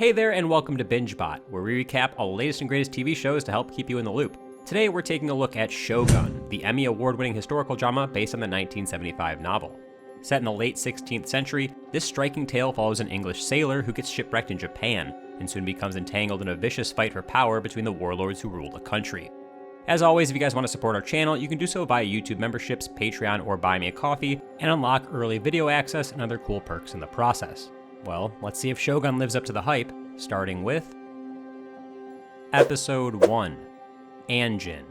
Hey there and welcome to BingeBot, where we recap all the latest and greatest TV shows to help keep you in the loop. Today we're taking a look at Shogun, the Emmy Award-winning historical drama based on the 1975 novel. Set in the late 16th century, this striking tale follows an English sailor who gets shipwrecked in Japan, and soon becomes entangled in a vicious fight for power between the warlords who rule the country. As always, if you guys want to support our channel, you can do so via YouTube memberships, Patreon, or Buy Me a Coffee, and unlock early video access and other cool perks in the process. Well, let's see if Shogun lives up to the hype, starting with Episode 1, Anjin.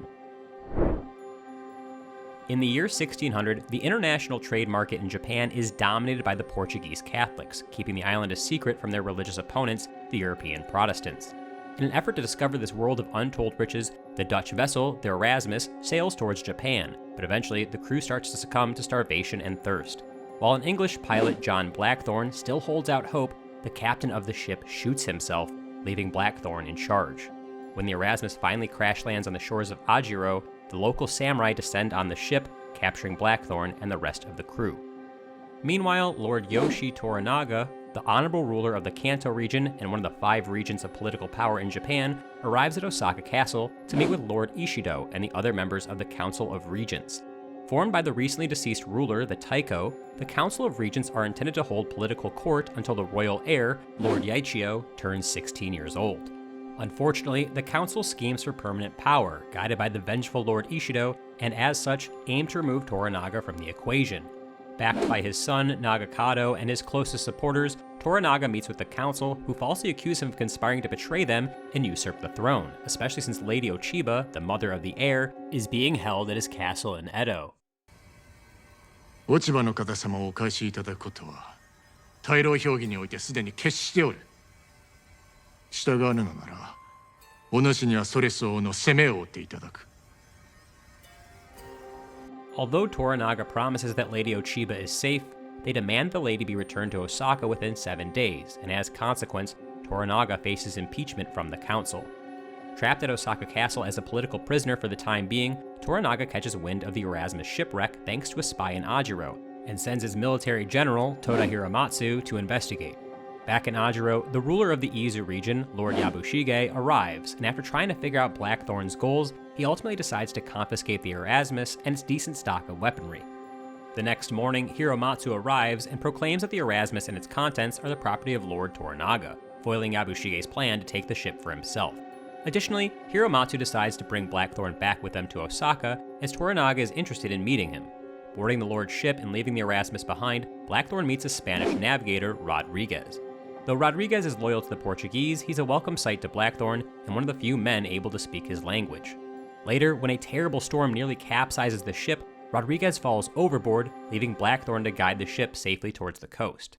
In the year 1600, the international trade market in Japan is dominated by the Portuguese Catholics, keeping the island a secret from their religious opponents, the European Protestants. In an effort to discover this world of untold riches, the Dutch vessel, the Erasmus, sails towards Japan, but eventually the crew starts to succumb to starvation and thirst. While an English pilot, John Blackthorne, still holds out hope, the captain of the ship shoots himself, leaving Blackthorne in charge. When the Erasmus finally crash lands on the shores of Ajiro, the local samurai descend on the ship, capturing Blackthorne and the rest of the crew. Meanwhile, Lord Yoshii Toranaga, the honorable ruler of the Kanto region and one of the 5 regions of political power in Japan, arrives at Osaka Castle to meet with Lord Ishido and the other members of the Council of Regents. Formed by the recently deceased ruler, the Taiko, the Council of Regents are intended to hold political court until the royal heir, Lord Ieyasu, turns 16 years old. Unfortunately, the council schemes for permanent power, guided by the vengeful Lord Ishido, and as such, aim to remove Toranaga from the equation. Backed by his son, Nagakado, and his closest supporters, Toranaga meets with the council, who falsely accuse him of conspiring to betray them and usurp the throne, especially since Lady Ochiba, the mother of the heir, is being held at his castle in Edo. 落ち葉の方様をお返しいただくことは大老評議においてすでに決しておる。従わぬのならお主にはそれ相応の責めを負っていただく。 Although Toranaga promises that Lady Ochiba is safe, they demand the lady be returned to Osaka within 7 days, and as consequence, Toranaga faces impeachment from the council. Trapped at Osaka Castle as a political prisoner for the time being, Toranaga catches wind of the Erasmus shipwreck thanks to a spy in Ajiro, and sends his military general, Toda Hiramatsu, to investigate. Back in Ajiro, the ruler of the Izu region, Lord Yabushige, arrives, and after trying to figure out Blackthorne's goals, he ultimately decides to confiscate the Erasmus and its decent stock of weaponry. The next morning, Hiramatsu arrives and proclaims that the Erasmus and its contents are the property of Lord Toranaga, foiling Yabushige's plan to take the ship for himself. Additionally, Hiramatsu decides to bring Blackthorne back with them to Osaka, as Toranaga is interested in meeting him. Boarding the Lord's ship and leaving the Erasmus behind, Blackthorne meets a Spanish navigator, Rodriguez. Though Rodriguez is loyal to the Portuguese, he's a welcome sight to Blackthorne and one of the few men able to speak his language. Later, when a terrible storm nearly capsizes the ship, Rodriguez falls overboard, leaving Blackthorne to guide the ship safely towards the coast.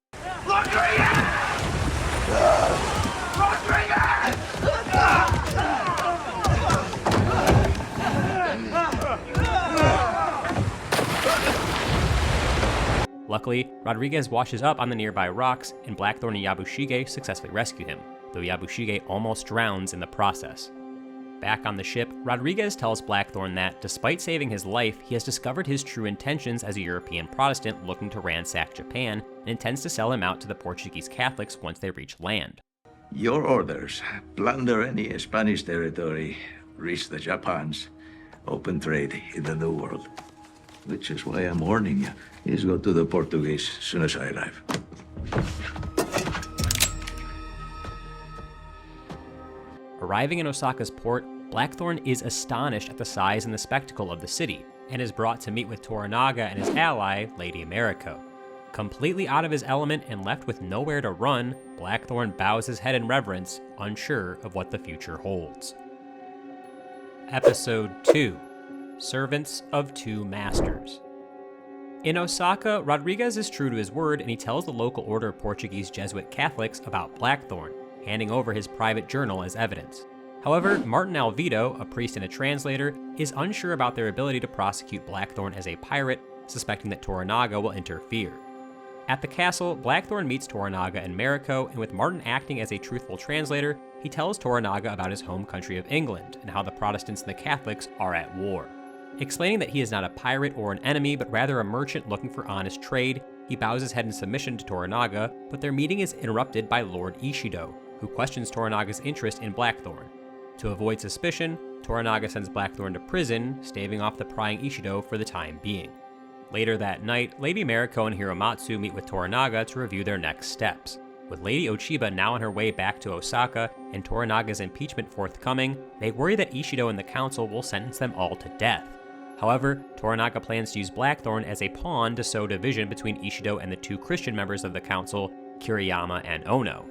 Luckily, Rodriguez washes up on the nearby rocks, and Blackthorne and Yabushige successfully rescue him, though Yabushige almost drowns in the process. Back on the ship, Rodriguez tells Blackthorne that, despite saving his life, he has discovered his true intentions as a European Protestant looking to ransack Japan, and intends to sell him out to the Portuguese Catholics once they reach land. Your orders: plunder any Spanish territory, reach the Japans, open trade in the New World. Which is why I'm warning you. Please go to the Portuguese as soon as I arrive. Arriving in Osaka's port, Blackthorne is astonished at the size and the spectacle of the city, and is brought to meet with Toranaga and his ally, Lady Mariko. Completely out of his element and left with nowhere to run, Blackthorne bows his head in reverence, unsure of what the future holds. Episode 2, Servants of Two Masters. In Osaka, Rodriguez is true to his word, and he tells the local order of Portuguese Jesuit Catholics about Blackthorne, handing over his private journal as evidence. However, Martin Alvito, a priest and a translator, is unsure about their ability to prosecute Blackthorne as a pirate, suspecting that Toranaga will interfere. At the castle, Blackthorne meets Toranaga and Mariko, and with Martin acting as a truthful translator, he tells Toranaga about his home country of England, and how the Protestants and the Catholics are at war. Explaining that he is not a pirate or an enemy, but rather a merchant looking for honest trade, he bows his head in submission to Toranaga, but their meeting is interrupted by Lord Ishido, who questions Toranaga's interest in Blackthorne. To avoid suspicion, Toranaga sends Blackthorne to prison, staving off the prying Ishido for the time being. Later that night, Lady Mariko and Hiromatsu meet with Toranaga to review their next steps. With Lady Ochiba now on her way back to Osaka and Toranaga's impeachment forthcoming, they worry that Ishido and the council will sentence them all to death. However, Toranaga plans to use Blackthorne as a pawn to sow division between Ishido and the two Christian members of the council, Kiriyama and Ono.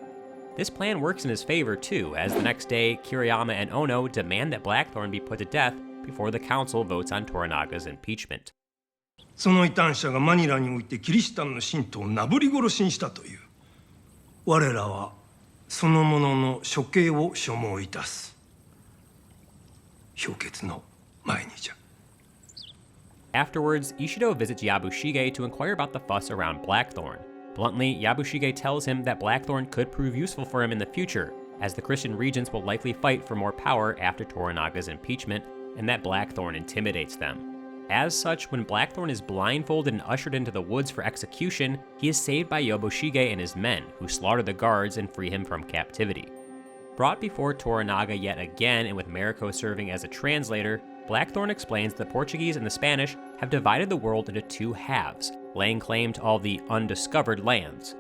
This plan works in his favor too, as the next day, Kiriyama and Ono demand that Blackthorne be put to death before the council votes on Toranaga's impeachment. その異端者がマニラにおいてキリシタンの信徒をなぶり殺しにしたという。我らはその者の処刑を所望いたす。評決の前にじゃ。Afterwards, Ishido visits Yabushige to inquire about the fuss around Blackthorne. Bluntly, Yabushige tells him that Blackthorne could prove useful for him in the future, as the Christian regents will likely fight for more power after Toranaga's impeachment, and that Blackthorne intimidates them. As such, when Blackthorne is blindfolded and ushered into the woods for execution, he is saved by Yabushige and his men, who slaughter the guards and free him from captivity. Brought before Toranaga yet again, and with Mariko serving as a translator, Blackthorne explains the Portuguese and the Spanish have divided the world into two halves, laying claim to all the undiscovered lands.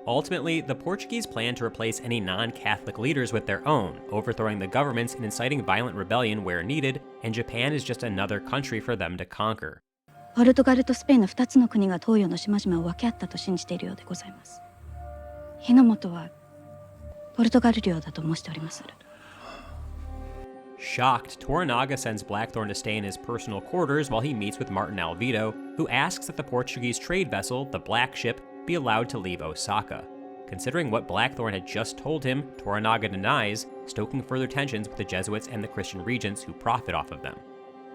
Ultimately, the Portuguese plan to replace any non-Catholic leaders with their own, overthrowing the governments and inciting violent rebellion where needed, and Japan is just another country for them to conquer. ポルトガルとスペインの2つの国が東洋の島々を分け合ったと信じているようでございます。日の本はポルトガル領だと申しております。Shocked, Toranaga sends Blackthorne to stay in his personal quarters while he meets with Martin Alvito, who asks that the Portuguese trade vessel, the Black Ship, be allowed to leave Osaka. Considering what Blackthorne had just told him, Toranaga denies, stoking further tensions with the Jesuits and the Christian regents who profit off of them.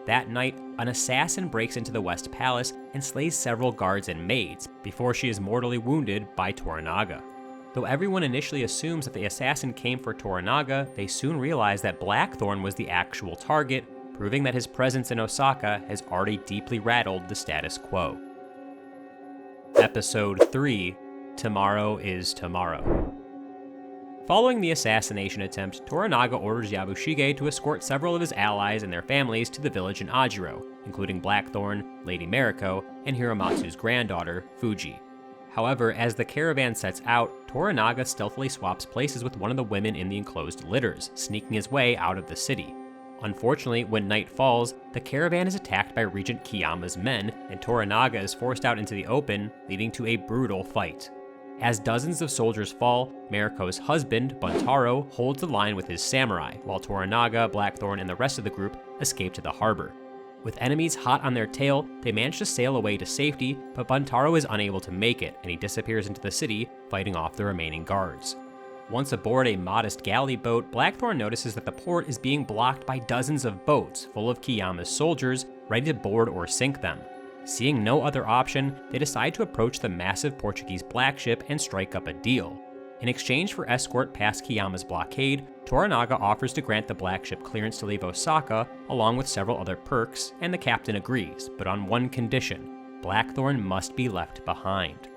That night, an assassin breaks into the West Palace and slays several guards and maids before she is mortally wounded by Toranaga. Though everyone initially assumes that the assassin came for Toranaga, they soon realize that Blackthorne was the actual target, proving that his presence in Osaka has already deeply rattled the status quo. Episode 3, Tomorrow is Tomorrow. Following the assassination attempt, Toranaga orders Yabushige to escort several of his allies and their families to the village in Ajiro, including Blackthorne, Lady Mariko, and Hiromatsu's granddaughter, Fuji. However, as the caravan sets out, Toranaga stealthily swaps places with one of the women in the enclosed litters, sneaking his way out of the city. Unfortunately, when night falls, the caravan is attacked by Regent Kiyama's men, and Toranaga is forced out into the open, leading to a brutal fight. As dozens of soldiers fall, Mariko's husband, Buntaro, holds the line with his samurai, while Toranaga, Blackthorne, and the rest of the group escape to the harbor. With enemies hot on their tail, they manage to sail away to safety, but Buntaro is unable to make it, and he disappears into the city, fighting off the remaining guards. Once aboard a modest galley boat, Blackthorne notices that the port is being blocked by dozens of boats full of Kiyama's soldiers, ready to board or sink them. Seeing no other option, they decide to approach the massive Portuguese Black Ship and strike up a deal. In exchange for escort past Kiyama's blockade, Toranaga offers to grant the Black Ship clearance to leave Osaka, along with several other perks, and the captain agrees, but on one condition: Blackthorne must be left behind.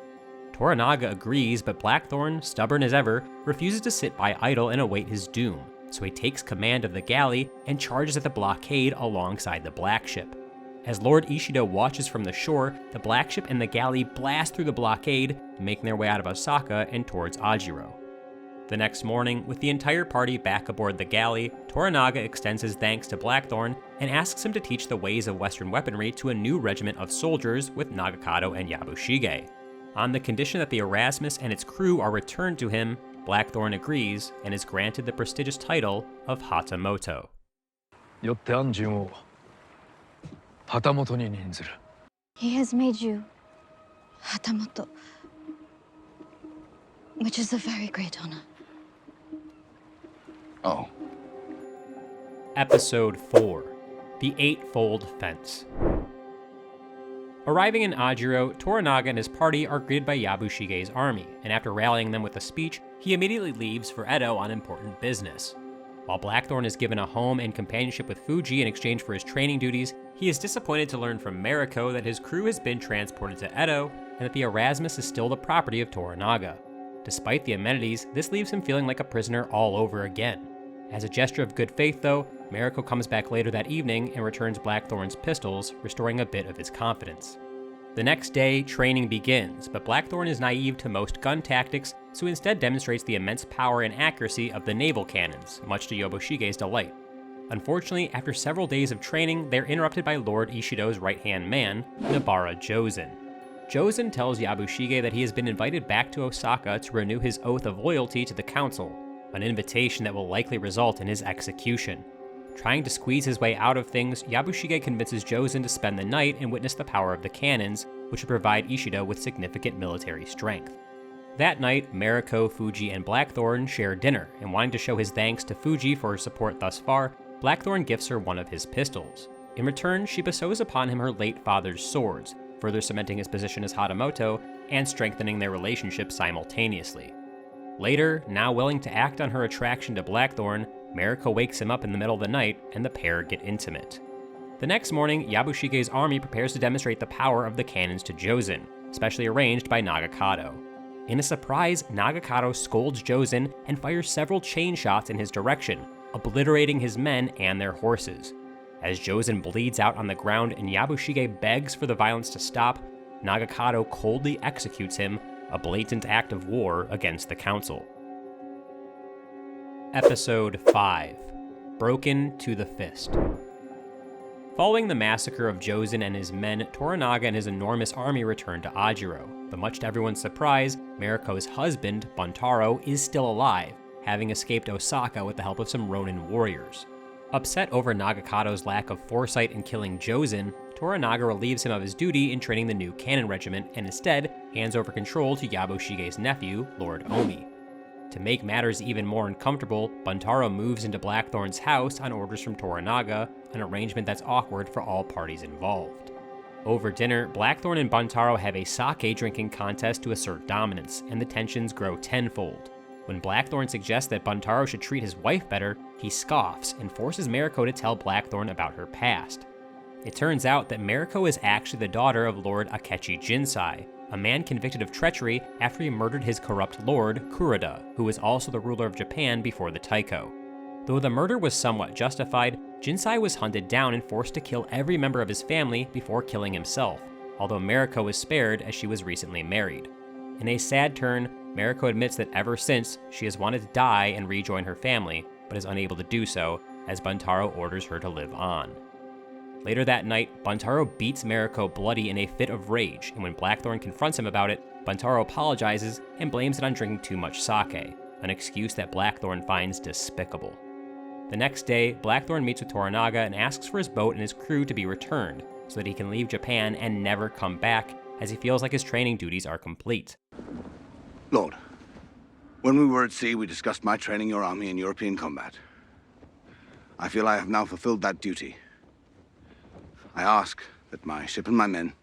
Toranaga agrees, but Blackthorne, stubborn as ever, refuses to sit by idle and await his doom, so he takes command of the galley and charges at the blockade alongside the Black Ship. As Lord Ishido watches from the shore, the Black Ship and the galley blast through the blockade, making their way out of Osaka and towards Ajiro. The next morning, with the entire party back aboard the galley, Toranaga extends his thanks to Blackthorne and asks him to teach the ways of Western weaponry to a new regiment of soldiers with Nagakado and Yabushige. On the condition that the Erasmus and its crew are returned to him, Blackthorne agrees and is granted the prestigious title of Hatamoto. よって安順を旗本に任ずる。 He has made you Hatamoto, which is a very great honor. Oh. Episode 4, The Eightfold Fence. Arriving in Ajiro, Toranaga and his party are greeted by Yabushige's army, and after rallying them with a speech, he immediately leaves for Edo on important business. While Blackthorne is given a home and companionship with Fuji in exchange for his training duties, he is disappointed to learn from Mariko that his crew has been transported to Edo, and that the Erasmus is still the property of Toranaga. Despite the amenities, this leaves him feeling like a prisoner all over again. As a gesture of good faith, though, Mariko comes back later that evening and returns Blackthorne's pistols, restoring a bit of his confidence. The next day, training begins, but Blackthorne is naive to most gun tactics, so instead demonstrates the immense power and accuracy of the naval cannons, much to Yabushige's delight. Unfortunately, after several days of training, they're interrupted by Lord Ishido's right-hand man, Nabara Jozen. Jozen tells Yabushige that he has been invited back to Osaka to renew his oath of loyalty to the council, an invitation that will likely result in his execution. Trying to squeeze his way out of things, Yabushige convinces Jozen to spend the night and witness the power of the cannons, which would provide Ishido with significant military strength. That night, Mariko, Fuji, and Blackthorne share dinner, and wanting to show his thanks to Fuji for her support thus far, Blackthorne gifts her one of his pistols. In return, she bestows upon him her late father's swords, further cementing his position as Hatamoto and strengthening their relationship simultaneously. Later, now willing to act on her attraction to Blackthorne, Mariko wakes him up in the middle of the night, and the pair get intimate. The next morning, Yabushige's army prepares to demonstrate the power of the cannons to Jozen, specially arranged by Nagakado. In a surprise, Nagakado scolds Jozen and fires several chain shots in his direction, obliterating his men and their horses. As Jozen bleeds out on the ground and Yabushige begs for the violence to stop, Nagakado coldly executes him, a blatant act of war against the council. Episode 5. Broken to the Fist. Following the massacre of Jozen and his men, Toranaga and his enormous army return to Ajiro, but much to everyone's surprise, Mariko's husband, Buntaro, is still alive, having escaped Osaka with the help of some Ronin warriors. Upset over Nagakado's lack of foresight in killing Jozen, Toranaga relieves him of his duty in training the new cannon regiment and instead hands over control to Yabushige's nephew, Lord Omi. To make matters even more uncomfortable, Buntaro moves into Blackthorne's house on orders from Toranaga, an arrangement that's awkward for all parties involved. Over dinner, Blackthorne and Buntaro have a sake drinking contest to assert dominance, and the tensions grow tenfold. When Blackthorne suggests that Buntaro should treat his wife better, he scoffs and forces Mariko to tell Blackthorne about her past. It turns out that Mariko is actually the daughter of Lord Akechi Jinsai, a man convicted of treachery after he murdered his corrupt lord, Kuroda, who was also the ruler of Japan before the Taiko. Though the murder was somewhat justified, Jinsai was hunted down and forced to kill every member of his family before killing himself, although Mariko was spared as she was recently married. In a sad turn, Mariko admits that ever since, she has wanted to die and rejoin her family, but is unable to do so, as Buntaro orders her to live on. Later that night, Buntaro beats Mariko bloody in a fit of rage, and when Blackthorne confronts him about it, Buntaro apologizes and blames it on drinking too much sake, an excuse that Blackthorne finds despicable. The next day, Blackthorne meets with Toranaga and asks for his boat and his crew to be returned, so that he can leave Japan and never come back, as he feels like his training duties are complete. Lord, when we were at sea, we discussed my training your army in European combat. I feel I have now fulfilled that duty. I ask that my ship and my men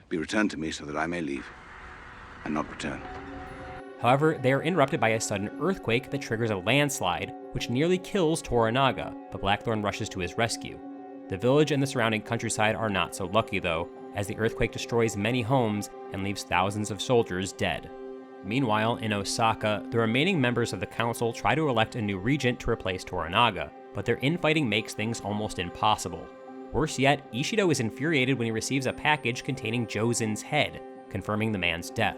be returned to me so that I may leave and not return. However, they are interrupted by a sudden earthquake that triggers a landslide, which nearly kills Toranaga, but Blackthorne rushes to his rescue. The village and the surrounding countryside are not so lucky though, as the earthquake destroys many homes and leaves thousands of soldiers dead. Meanwhile, in Osaka, the remaining members of the council try to elect a new regent to replace Toranaga, but their infighting makes things almost impossible. Worse yet, Ishido is infuriated when he receives a package containing Jozen's head, confirming the man's death.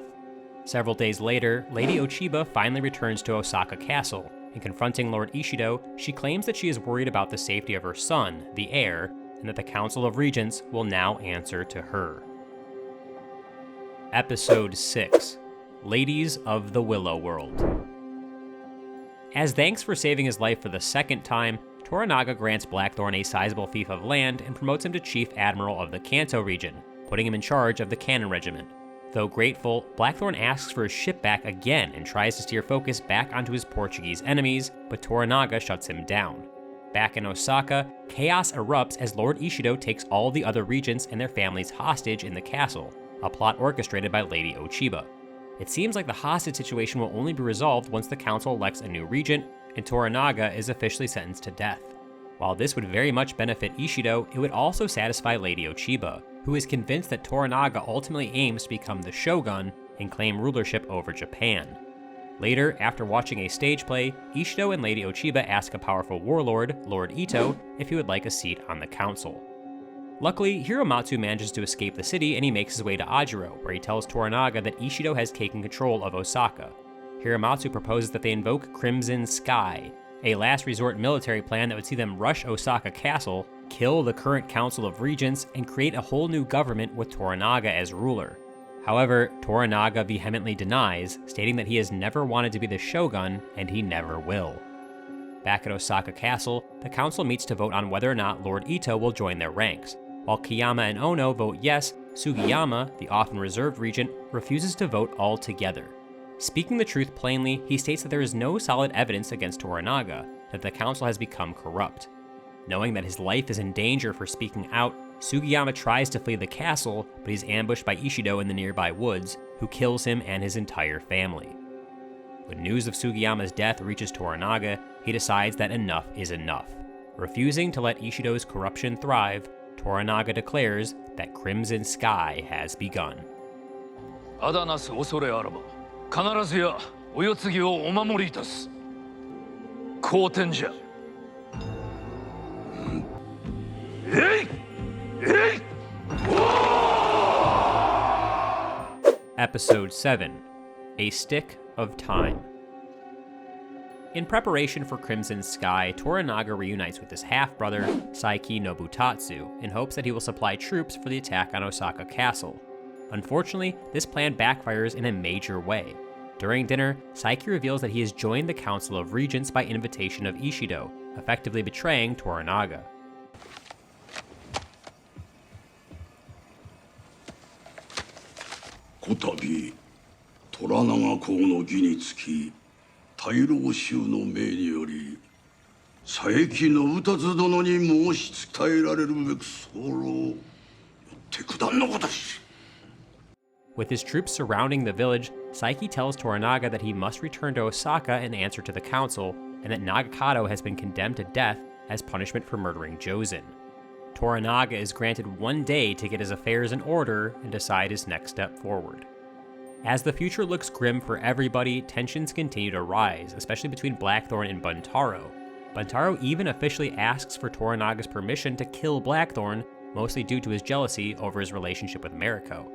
Several days later, Lady Ochiba finally returns to Osaka Castle, and confronting Lord Ishido, she claims that she is worried about the safety of her son, the heir, and that the Council of Regents will now answer to her. Episode 6. Ladies of the Willow World. As thanks for saving his life for the second time, Toranaga grants Blackthorne a sizable fief of land and promotes him to Chief Admiral of the Kanto region, putting him in charge of the cannon regiment. Though grateful, Blackthorne asks for his ship back again and tries to steer focus back onto his Portuguese enemies, but Toranaga shuts him down. Back in Osaka, chaos erupts as Lord Ishido takes all the other regents and their families hostage in the castle, a plot orchestrated by Lady Ochiba. It seems like the hostage situation will only be resolved once the council elects a new regent and Toranaga is officially sentenced to death. While this would very much benefit Ishido, it would also satisfy Lady Ochiba, who is convinced that Toranaga ultimately aims to become the Shogun and claim rulership over Japan. Later, after watching a stage play, Ishido and Lady Ochiba ask a powerful warlord, Lord Ito, if he would like a seat on the council. Luckily, Hiromatsu manages to escape the city and he makes his way to Ajiro, where he tells Toranaga that Ishido has taken control of Osaka. Hiromatsu proposes that they invoke Crimson Sky, a last resort military plan that would see them rush Osaka Castle, kill the current Council of Regents, and create a whole new government with Toranaga as ruler. However, Toranaga vehemently denies, stating that he has never wanted to be the shogun, and he never will. Back at Osaka Castle, the council meets to vote on whether or not Lord Ito will join their ranks. While Kiyama and Ono vote yes, Sugiyama, the often reserved regent, refuses to vote altogether. Speaking the truth plainly, he states that there is no solid evidence against Toranaga, that the council has become corrupt. Knowing that his life is in danger for speaking out, Sugiyama tries to flee the castle, but he's ambushed by Ishido in the nearby woods, who kills him and his entire family. When news of Sugiyama's death reaches Toranaga, he decides that enough is enough. Refusing to let Ishido's corruption thrive, Toranaga declares that Crimson Sky has begun. あだなす恐れあらば、必ずやお世継ぎをお守りいたす。好天じゃ。Episode 7, A Stick of Time. In preparation for Crimson Sky, Toranaga reunites with his half-brother, Saiki Nobutatsu, in hopes that he will supply troops for the attack on Osaka Castle. Unfortunately, this plan backfires in a major way. During dinner, Saiki reveals that he has joined the Council of Regents by invitation of Ishido, effectively betraying Toranaga. こたび虎長公の儀につき大老衆の命により佐伯信達殿に申し伝えられるべく候手下のことし。 With his troops surrounding the village, Saiki tells Toranaga that he must return to Osaka and answer to the council, and that Nagakado has been condemned to death as punishment for murdering Jozen. Toranaga is granted 1 day to get his affairs in order and decide his next step forward. As the future looks grim for everybody, tensions continue to rise, especially between Blackthorne and Buntaro. Buntaro even officially asks for Toranaga's permission to kill Blackthorne, mostly due to his jealousy over his relationship with Mariko.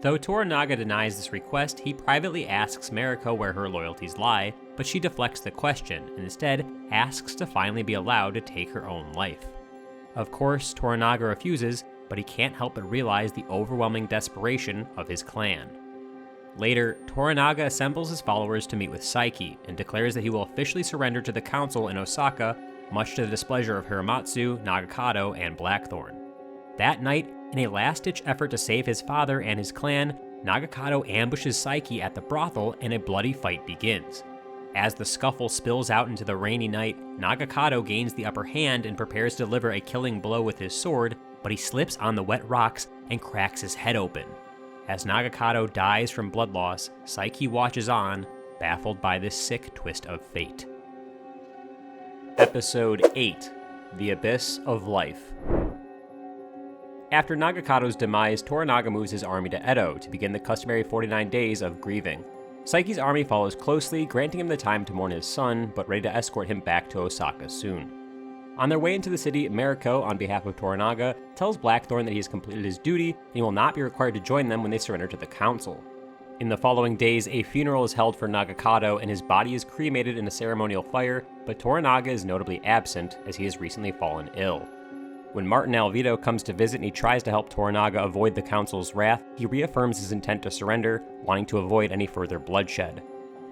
Though Toranaga denies this request, he privately asks Mariko where her loyalties lie, but she deflects the question and instead asks to finally be allowed to take her own life. Of course, Toranaga refuses, but he can't help but realize the overwhelming desperation of his clan. Later, Toranaga assembles his followers to meet with Saiki and declares that he will officially surrender to the council in Osaka, much to the displeasure of Hiromatsu, Nagakado, and Blackthorne. That night, in a last-ditch effort to save his father and his clan, Nagakado ambushes Saiki at the brothel and a bloody fight begins. As the scuffle spills out into the rainy night, Nagakado gains the upper hand and prepares to deliver a killing blow with his sword, but he slips on the wet rocks and cracks his head open. As Nagakado dies from blood loss, Saiki watches on, baffled by this sick twist of fate. Episode 8, The Abyss of Life. After Nagakado's demise, Toranaga moves his army to Edo to begin the customary 49 days of grieving. Saiki's army follows closely, granting him the time to mourn his son, but ready to escort him back to Osaka soon. On their way into the city, Mariko, on behalf of Toranaga, tells Blackthorne that he has completed his duty and he will not be required to join them when they surrender to the council. In the following days, a funeral is held for Nagakado and his body is cremated in a ceremonial fire, but Toranaga is notably absent as he has recently fallen ill. When Martin Alvito comes to visit and he tries to help Toranaga avoid the council's wrath, he reaffirms his intent to surrender, wanting to avoid any further bloodshed.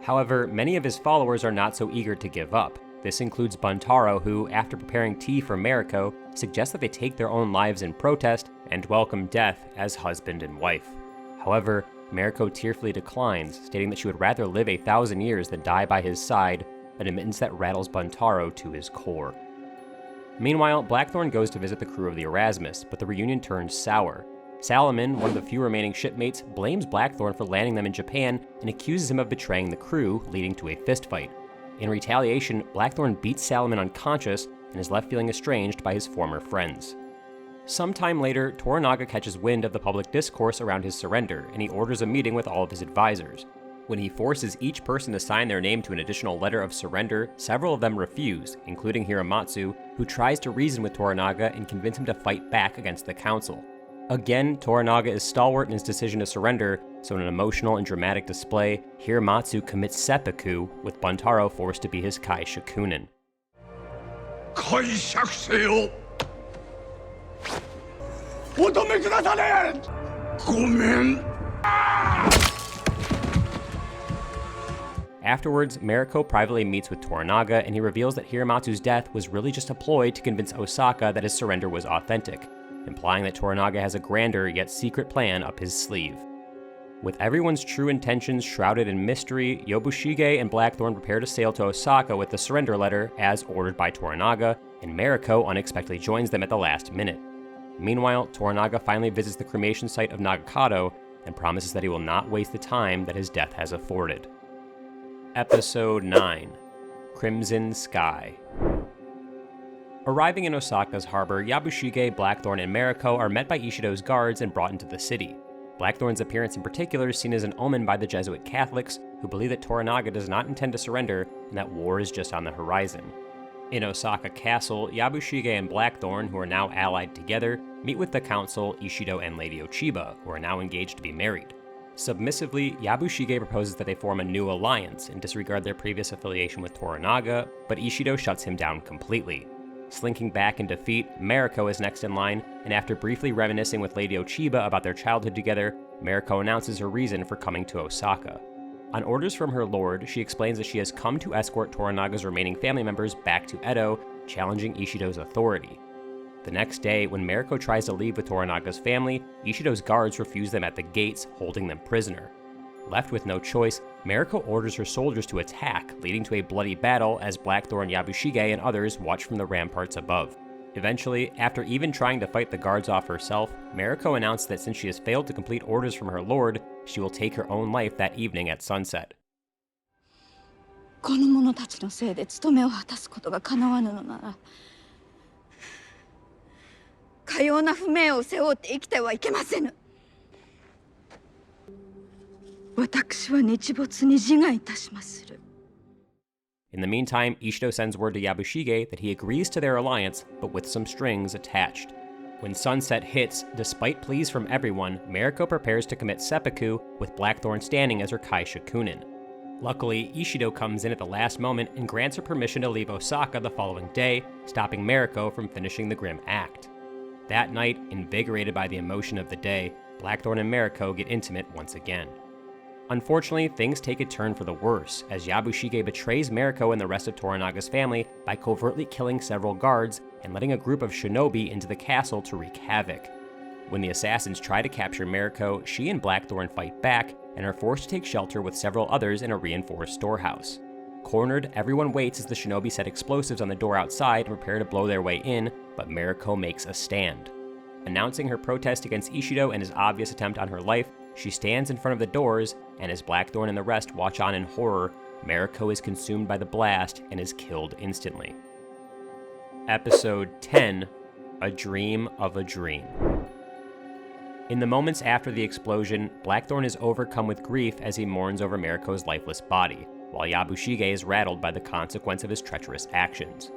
However, many of his followers are not so eager to give up. This includes Buntaro, who, after preparing tea for Mariko, suggests that they take their own lives in protest and welcome death as husband and wife. However, Mariko tearfully declines, stating that she would rather live 1,000 years than die by his side, an admittance that rattles Buntaro to his core. Meanwhile, Blackthorne goes to visit the crew of the Erasmus, but the reunion turns sour. Salomon, one of the few remaining shipmates, blames Blackthorne for landing them in Japan and accuses him of betraying the crew, leading to a fistfight. In retaliation, Blackthorne beats Salomon unconscious and is left feeling estranged by his former friends. Sometime later, Toranaga catches wind of the public discourse around his surrender, and he orders a meeting with all of his advisors. When he forces each person to sign their name to an additional letter of surrender, several of them refuse, including Hiramatsu, who tries to reason with Toranaga and convince him to fight back against the council. Again, Toranaga is stalwart in his decision to surrender, so in an emotional and dramatic display, Hiramatsu commits seppuku, with Buntaro forced to be his Kai Shokunin. 解釈せよお止めくだされごめん Afterwards, Mariko privately meets with Toranaga, and he reveals that Hiramatsu's death was really just a ploy to convince Osaka that his surrender was authentic, implying that Toranaga has a grander yet secret plan up his sleeve. With everyone's true intentions shrouded in mystery, Yobushige and Blackthorne prepare to sail to Osaka with the surrender letter, as ordered by Toranaga, and Mariko unexpectedly joins them at the last minute. Meanwhile, Toranaga finally visits the cremation site of Nagakado and promises that he will not waste the time that his death has afforded. Episode 9: Crimson Sky. Arriving in Osaka's harbor, Yabushige, Blackthorne, and Mariko are met by Ishido's guards and brought into the city. Blackthorne's appearance in particular is seen as an omen by the Jesuit Catholics, who believe that Toranaga does not intend to surrender and that war is just on the horizon. In Osaka Castle, Yabushige and Blackthorne, who are now allied together, meet with the council, Ishido and Lady Ochiba, who are now engaged to be married. Submissively, Yabushige proposes that they form a new alliance and disregard their previous affiliation with Toranaga, but Ishido shuts him down completely. Slinking back in defeat, Mariko is next in line, and after briefly reminiscing with Lady Ochiba about their childhood together, Mariko announces her reason for coming to Osaka. On orders from her lord, she explains that she has come to escort Toranaga's remaining family members back to Edo, challenging Ishido's authority. The next day, when Mariko tries to leave with Toranaga's family, Ishido's guards refuse them at the gates, holding them prisoner. Left with no choice, Mariko orders her soldiers to attack, leading to a bloody battle as Blackthorne, Yabushige, and others watch from the ramparts above. Eventually, after even trying to fight the guards off herself, Mariko announced that since she has failed to complete orders from her lord, she will take her own life that evening at sunset. この者たちのせいで務めを果たすことが叶わぬのなら、かような不明を背負って生きてはいけませぬ。私は日没に自害いたしまする。 In the meantime, Ishido sends word to Yabushige that he agrees to their alliance, but with some strings attached. When sunset hits, despite pleas from everyone, Mariko prepares to commit seppuku, with Blackthorne standing as her Kai Shokunin. Luckily, Ishido comes in at the last moment and grants her permission to leave Osaka the following day, stopping Mariko from finishing the grim act. That night, invigorated by the emotion of the day, Blackthorne and Mariko get intimate once again. Unfortunately, things take a turn for the worse, as Yabushige betrays Mariko and the rest of Toranaga's family by covertly killing several guards and letting a group of shinobi into the castle to wreak havoc. When the assassins try to capture Mariko, she and Blackthorne fight back and are forced to take shelter with several others in a reinforced storehouse. Cornered, everyone waits as the shinobi set explosives on the door outside and prepare to blow their way in, but Mariko makes a stand. Announcing her protest against Ishido and his obvious attempt on her life, she stands in front of the doors, and as Blackthorne and the rest watch on in horror, Mariko is consumed by the blast and is killed instantly. Episode 10: A Dream of a Dream. In the moments after the explosion, Blackthorne is overcome with grief as he mourns over Mariko's lifeless body, while Yabushige is rattled by the consequence of his treacherous actions.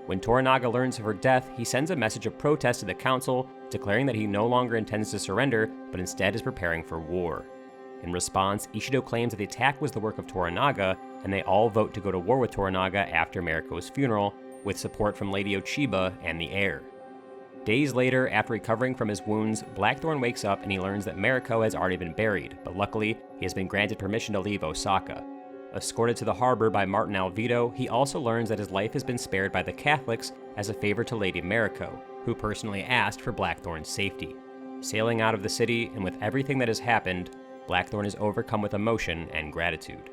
When Toranaga learns of her death, he sends a message of protest to the council, declaring that he no longer intends to surrender, but instead is preparing for war. In response, Ishido claims that the attack was the work of Toranaga, and they all vote to go to war with Toranaga after Mariko's funeral, with support from Lady Ochiba and the heir. Days later, after recovering from his wounds, Blackthorne wakes up and he learns that Mariko has already been buried, but luckily, he has been granted permission to leave Osaka. Escorted to the harbor by Martin Alvito, he also learns that his life has been spared by the Catholics as a favor to Lady Mariko, who personally asked for Blackthorne's safety. Sailing out of the city, and with everything that has happened, Blackthorne is overcome with emotion and gratitude.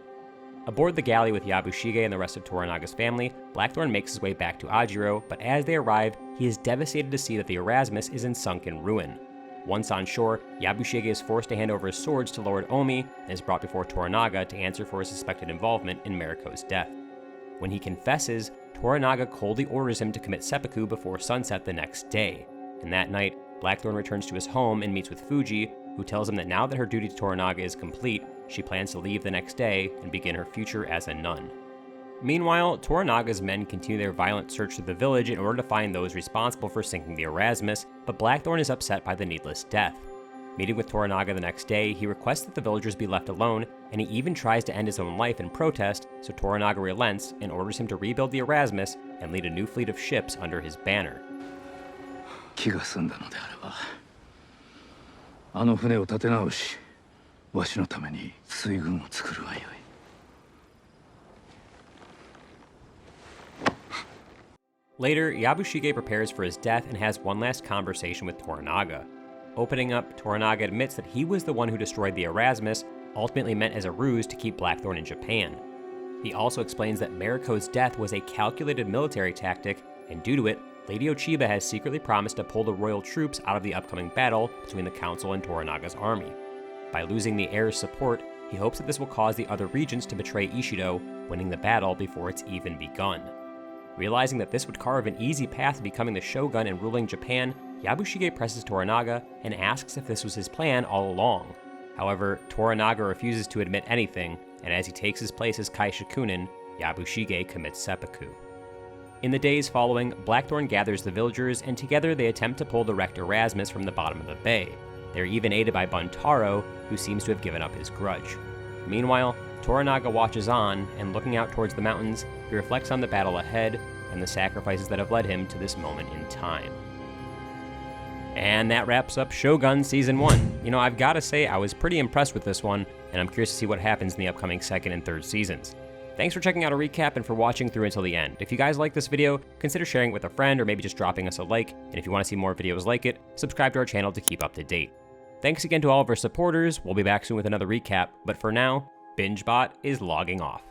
Aboard the galley with Yabushige and the rest of Toranaga's family, Blackthorne makes his way back to Ajiro, but as they arrive, he is devastated to see that the Erasmus is in sunken ruin. Once on shore, Yabushige is forced to hand over his swords to Lord Omi and is brought before Toranaga to answer for his suspected involvement in Mariko's death. When he confesses, Toranaga coldly orders him to commit seppuku before sunset the next day, and that night, Blackthorne returns to his home and meets with Fuji, who tells him that now that her duty to Toranaga is complete, she plans to leave the next day and begin her future as a nun. Meanwhile, Toranaga's men continue their violent search through the village in order to find those responsible for sinking the Erasmus, but Blackthorne is upset by the needless death. Meeting with Toranaga the next day, he requests that the villagers be left alone, and he even tries to end his own life in protest, so Toranaga relents and orders him to rebuild the Erasmus and lead a new fleet of ships under his banner. 気が済んだのであれば、あの船を立て直し、わしのために水軍を作るがよい。Later, Yabushige prepares for his death and has one last conversation with Toranaga. Opening up, Toranaga admits that he was the one who destroyed the Erasmus, ultimately meant as a ruse to keep Blackthorne in Japan. He also explains that Mariko's death was a calculated military tactic, and due to it, Lady Ochiba has secretly promised to pull the royal troops out of the upcoming battle between the council and Toranaga's army. By losing the heir's support, he hopes that this will cause the other regents to betray Ishido, winning the battle before it's even begun. Realizing that this would carve an easy path to becoming the shogun and ruling Japan, Yabushige presses Toranaga and asks if this was his plan all along. However, Toranaga refuses to admit anything, and as he takes his place as Kaishakunin, Yabushige commits seppuku. In the days following, Blackthorne gathers the villagers, and together they attempt to pull the wrecked Erasmus from the bottom of the bay. They're even aided by Buntaro, who seems to have given up his grudge. Meanwhile, Toranaga watches on, and looking out towards the mountains, he reflects on the battle ahead and the sacrifices that have led him to this moment in time. And that wraps up Shogun Season 1. You know, I've got to say, I was pretty impressed with this one, and I'm curious to see what happens in the upcoming second and third seasons. Thanks for checking out a recap and for watching through until the end. If you guys like this video, consider sharing it with a friend or maybe just dropping us a like, and if you want to see more videos like it, subscribe to our channel to keep up to date. Thanks again to all of our supporters. We'll be back soon with another recap, but for now, BingeBot is logging off.